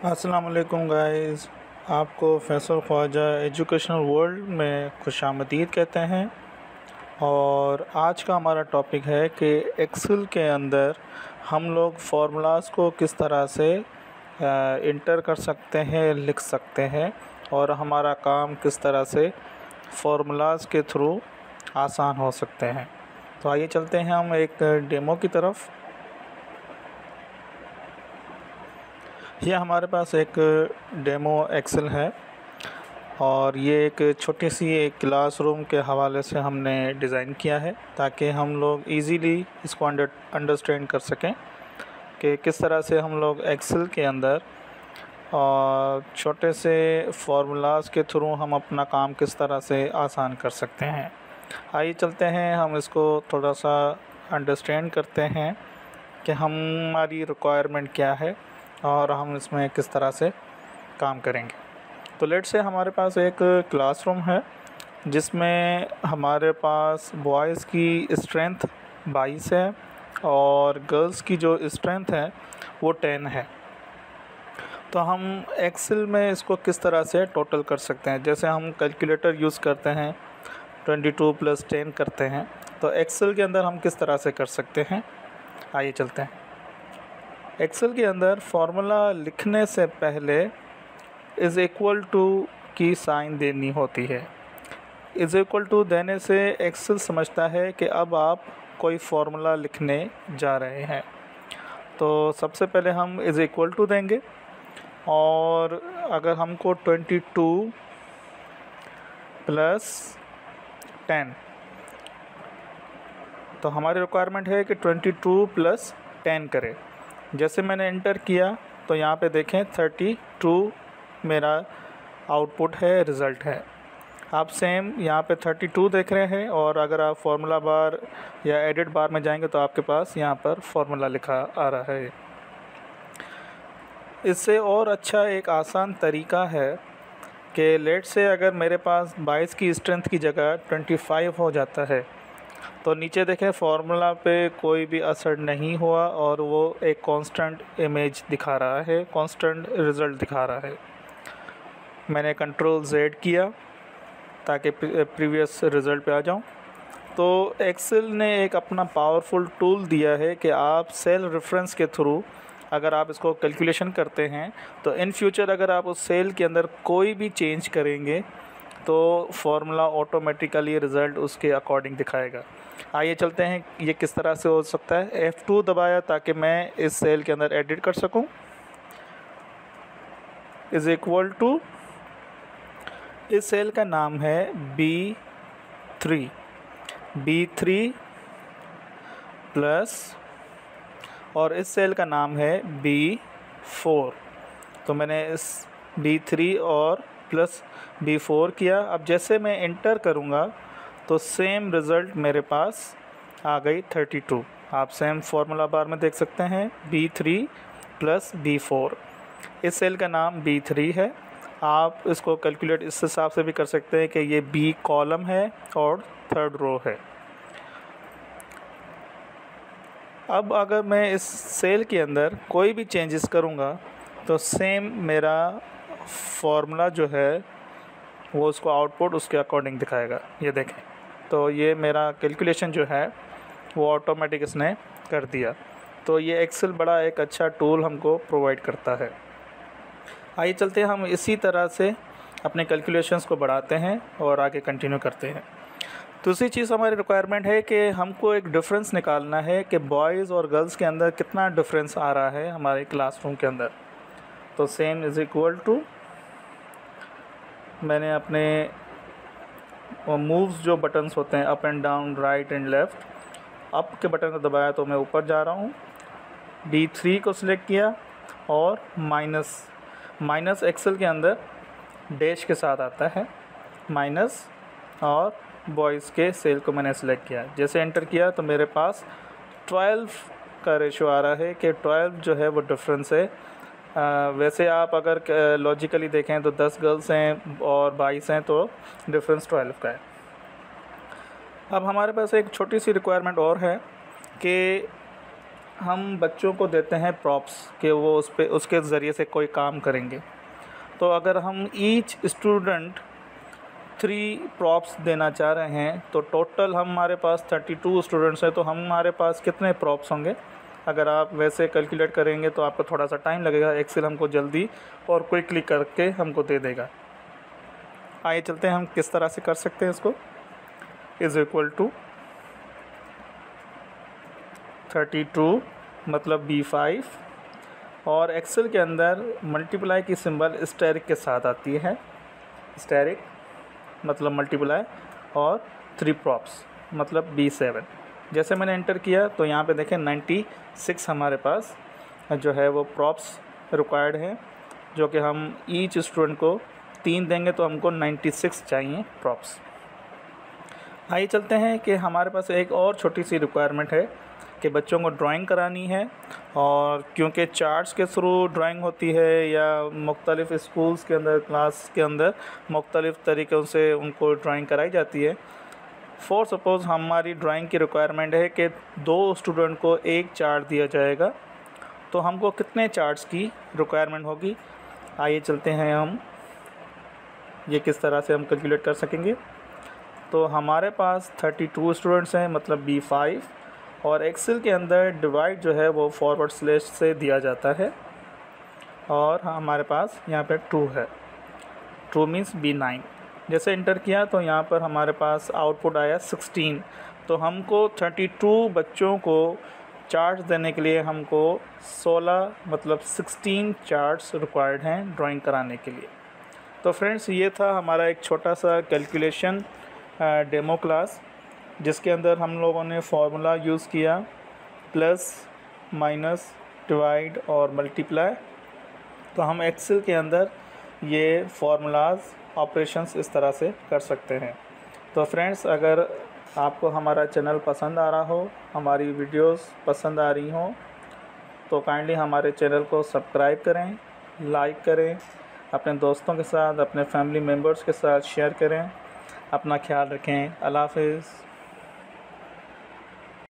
अस्सलाम वालेकुम गाइस। आपको फैसल ख्वाजा एजुकेशनल वर्ल्ड में खुशामदीद कहते हैं। और आज का हमारा टॉपिक है कि एक्सेल के अंदर हम लोग फार्मूलाज़ को किस तरह से इंटर कर सकते हैं, लिख सकते हैं और हमारा काम किस तरह से फार्मूलाज़ के थ्रू आसान हो सकते हैं। तो आइए चलते हैं हम एक डेमो की तरफ। यह हमारे पास एक डेमो एक्सेल है और ये एक छोटी सी एक क्लासरूम के हवाले से हमने डिज़ाइन किया है ताकि हम लोग इजीली इसको अंडरस्टैंड कर सकें कि किस तरह से हम लोग एक्सेल के अंदर छोटे से फार्मूलाज़ के थ्रू हम अपना काम किस तरह से आसान कर सकते हैं। आइए चलते हैं, हम इसको थोड़ा सा अंडरस्टैंड करते हैं कि हमारी रिक्वायरमेंट क्या है और हम इसमें किस तरह से काम करेंगे। तो लेट्स से हमारे पास एक क्लासरूम है जिसमें हमारे पास बॉयज़ की स्ट्रेंथ 22 है और गर्ल्स की जो स्ट्रेंथ है वो 10 है। तो हम एक्सेल में इसको किस तरह से टोटल कर सकते हैं। जैसे हम कैलकुलेटर यूज़ करते हैं 22 + 10 करते हैं, तो एक्सेल के अंदर हम किस तरह से कर सकते हैं। आइए चलते हैं। एक्सेल के अंदर फार्मूला लिखने से पहले इज़ इक्वल टू की साइन देनी होती है। इज़ इक्वल टू देने से एक्सेल समझता है कि अब आप कोई फार्मूला लिखने जा रहे हैं। तो सबसे पहले हम इज़ इक्वल टू देंगे और अगर हमको 22 + 10, तो हमारी रिक्वायरमेंट है कि 22 + 10 करें। जैसे मैंने इंटर किया तो यहाँ पे देखें 32 मेरा आउटपुट है, रिज़ल्ट है। आप सेम यहाँ पे 32 देख रहे हैं और अगर आप फार्मूला बार या एडिट बार में जाएंगे तो आपके पास यहाँ पर फार्मूला लिखा आ रहा है। इससे और अच्छा एक आसान तरीका है कि लेट से अगर मेरे पास 22 की स्ट्रेंथ की जगह 25 हो जाता है तो नीचे देखें फार्मूला पे कोई भी असर नहीं हुआ और वो एक कांस्टेंट इमेज दिखा रहा है, कांस्टेंट रिज़ल्ट दिखा रहा है। मैंने Ctrl+Z किया ताकि प्रीवियस रिज़ल्ट पे आ जाऊं। तो एक्सेल ने एक अपना पावरफुल टूल दिया है कि आप सेल रेफरेंस के थ्रू अगर आप इसको कैलकुलेशन करते हैं तो इन फ्यूचर अगर आप उस सेल के अंदर कोई भी चेंज करेंगे तो फार्मूला ऑटोमेटिकली रिज़ल्ट उसके अकॉर्डिंग दिखाएगा। आइए चलते हैं ये किस तरह से हो सकता है। F2 दबाया ताकि मैं इस सेल के अंदर एडिट कर सकूं। इज़ इक्वल टू, इस सेल का नाम है B3 प्लस और इस सेल का नाम है B4। तो मैंने इस B3 और प्लस B4 किया। अब जैसे मैं इंटर करूँगा तो सेम रिज़ल्ट मेरे पास आ गई 32। आप सेम फार्मूला बार में देख सकते हैं B3 + B4। इस सेल का नाम B3 है। आप इसको कैलकुलेट इस हिसाब से भी कर सकते हैं कि ये B कॉलम है और 3rd रो है। अब अगर मैं इस सेल के अंदर कोई भी चेंजेस करूँगा तो सेम मेरा फार्मूला जो है वो उसको आउटपुट उसके अकॉर्डिंग दिखाएगा। ये देखें, तो ये मेरा कैलकुलेशन जो है वो ऑटोमेटिक इसने कर दिया। तो ये एक्सेल बड़ा एक अच्छा टूल हमको प्रोवाइड करता है। आइए चलते हैं, हम इसी तरह से अपने कैलकुलेशंस को बढ़ाते हैं और आगे कंटिन्यू करते हैं। दूसरी चीज़ हमारी रिक्वायरमेंट है कि हमको एक डिफरेंस निकालना है कि बॉयज़ और गर्ल्स के अंदर कितना डिफरेंस आ रहा है हमारे क्लासरूम के अंदर। तो सेम इज़ इक्वल टू, मैंने अपने मूव्स जो बटन्स होते हैं up and down, right and left, up के बटन को दबाया तो मैं ऊपर जा रहा हूँ। D3 को सिलेक्ट किया और माइनस एक्सेल के अंदर डैश के साथ आता है माइनस, और बॉयज़ के सेल को मैंने सिलेक्ट किया। जैसे एंटर किया तो मेरे पास 12 का रेशो आ रहा है कि 12 जो है वो डिफरेंस है। वैसे आप अगर लॉजिकली देखें तो 10 गर्ल्स हैं और 22 हैं तो डिफरेंस 12 का है। अब हमारे पास एक छोटी सी रिक्वायरमेंट और है कि हम बच्चों को देते हैं प्रॉप्स कि वो उसके ज़रिए से कोई काम करेंगे। तो अगर हम ईच स्टूडेंट 3 प्रॉप्स देना चाह रहे हैं तो टोटल हमारे पास 32 स्टूडेंट्स हैं, तो हमारे पास कितने प्रॉप्स होंगे? अगर आप वैसे कैलकुलेट करेंगे तो आपको थोड़ा सा टाइम लगेगा, एक्सेल हमको जल्दी और क्विकली करके हमको दे देगा। आइए चलते हैं हम किस तरह से कर सकते हैं इसको। इज़ इक्वल टू 32 मतलब B5, और एक्सेल के अंदर मल्टीप्लाई की सिंबल स्टेरिक के साथ आती है। स्टेरिक मतलब मल्टीप्लाई और 3 प्रॉप्स मतलब B7। जैसे मैंने एंटर किया तो यहाँ पे देखें 96 हमारे पास जो है वो प्रॉप्स रिक्वायर्ड है, जो कि हम ईच स्टूडेंट को 3 देंगे तो हमको 96 चाहिए प्रॉप्स। आइए चलते हैं कि हमारे पास एक और छोटी सी रिक्वायरमेंट है कि बच्चों को ड्राइंग करानी है, और क्योंकि चार्ट्स के थ्रू ड्राइंग होती है या मुख्तलिफ़ स्कूल्स के अंदर क्लास के अंदर मुख्तलिफ़ तरीक़ों से उनको ड्राइंग कराई जाती है। फॉर सपोज़ हमारी ड्राइंग की रिक्वायरमेंट है कि 2 स्टूडेंट को एक चार्ट दिया जाएगा, तो हमको कितने चार्ट्स की रिक्वायरमेंट होगी? आइए चलते हैं हम ये किस तरह से हम कैलकुलेट कर सकेंगे। तो हमारे पास 32 स्टूडेंट्स हैं मतलब B5, और एक्सेल के अंदर डिवाइड जो है वो फॉरवर्ड स्लैश से दिया जाता है, और हमारे पास यहाँ पे 2 है, 2 मीन्स B9। जैसे इंटर किया तो यहाँ पर हमारे पास आउटपुट आया 16। तो हमको 32 बच्चों को चार्ट्स देने के लिए हमको 16 मतलब 16 चार्ट्स रिक्वायर्ड हैं ड्राइंग कराने के लिए। तो फ्रेंड्स, ये था हमारा एक छोटा सा कैलकुलेशन डेमो क्लास, जिसके अंदर हम लोगों ने फार्मूला यूज़ किया, प्लस माइनस डिवाइड और मल्टीप्लाई। तो हम एक्सेल के अंदर ये फार्मूलाज ऑपरेशंस इस तरह से कर सकते हैं। तो फ्रेंड्स, अगर आपको हमारा चैनल पसंद आ रहा हो, हमारी वीडियोस पसंद आ रही हों, तो काइंडली हमारे चैनल को सब्सक्राइब करें, लाइक करें, अपने दोस्तों के साथ, अपने फैमिली मेम्बर्स के साथ शेयर करें। अपना ख्याल रखें। अल्लाह हाफ़िज़।